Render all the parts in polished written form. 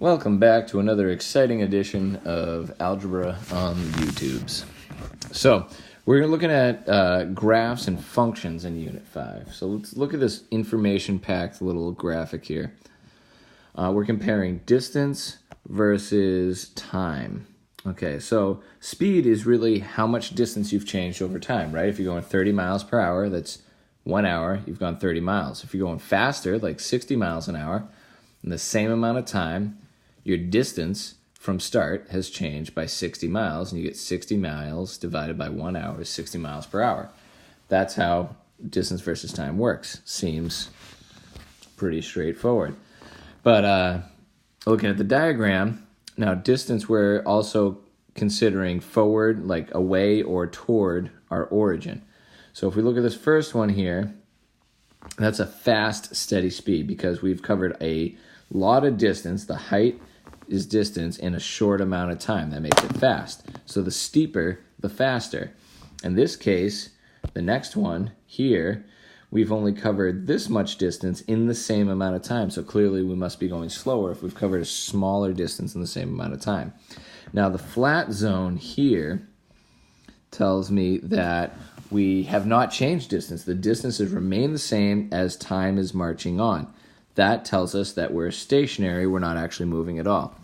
Welcome back to another exciting edition of Algebra on the YouTubes. So, we're looking at graphs and functions in Unit 5. So let's look at this information-packed little graphic here. We're comparing distance versus time. Okay, so speed is really how much distance you've changed over time, right? If you're going 30 miles per hour, that's 1 hour, you've gone 30 miles. If you're going faster, like 60 miles an hour, in the same amount of time, your distance from start has changed by 60 miles, and you get 60 miles divided by 1 hour is 60 miles per hour. That's how distance versus time works. Seems pretty straightforward. But looking at the diagram, now distance we're also considering forward, like away or toward our origin. So if we look at this first one here, that's a fast, steady speed because we've covered a lot of distance. The height is distance in a short amount of time. That makes it fast. So the steeper, the faster. In this case, the next one here, we've only covered this much distance in the same amount of time. So clearly we must be going slower if we've covered a smaller distance in the same amount of time. Now the flat zone here tells me that we have not changed distance. The distance has remained the same as time is marching on. That tells us that we're stationary, we're not actually moving at all.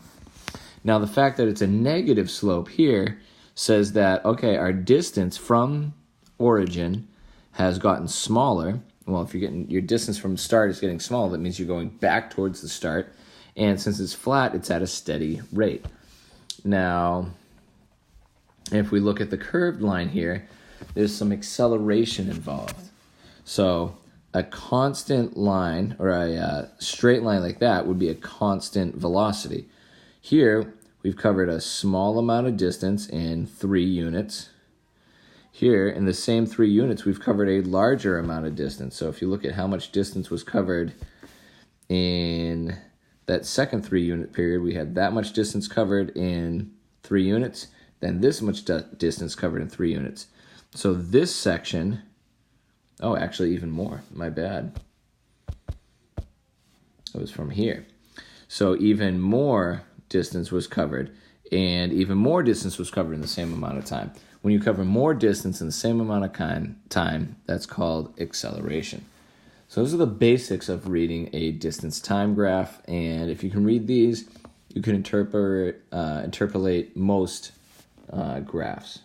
Now the fact that it's a negative slope here says that, okay, our distance from origin has gotten smaller. Well, if you're getting your distance from start is getting smaller, that means you're going back towards the start. And since it's flat, it's at a steady rate. Now, if we look at the curved line here, there's some acceleration involved. So a constant line or a straight line like that would be a constant velocity. Here, we've covered a small amount of distance in 3 units. Here, in the same 3 units, we've covered a larger amount of distance. So if you look at how much distance was covered in that second 3-unit period, we had that much distance covered in 3 units, then this much distance covered in 3 units. So this section, oh, actually even more, my bad. It was from here. So even more distance was covered, and even more distance was covered in the same amount of time. When you cover more distance in the same amount of time, that's called acceleration. So those are the basics of reading a distance-time graph, and if you can read these, you can interpolate most graphs.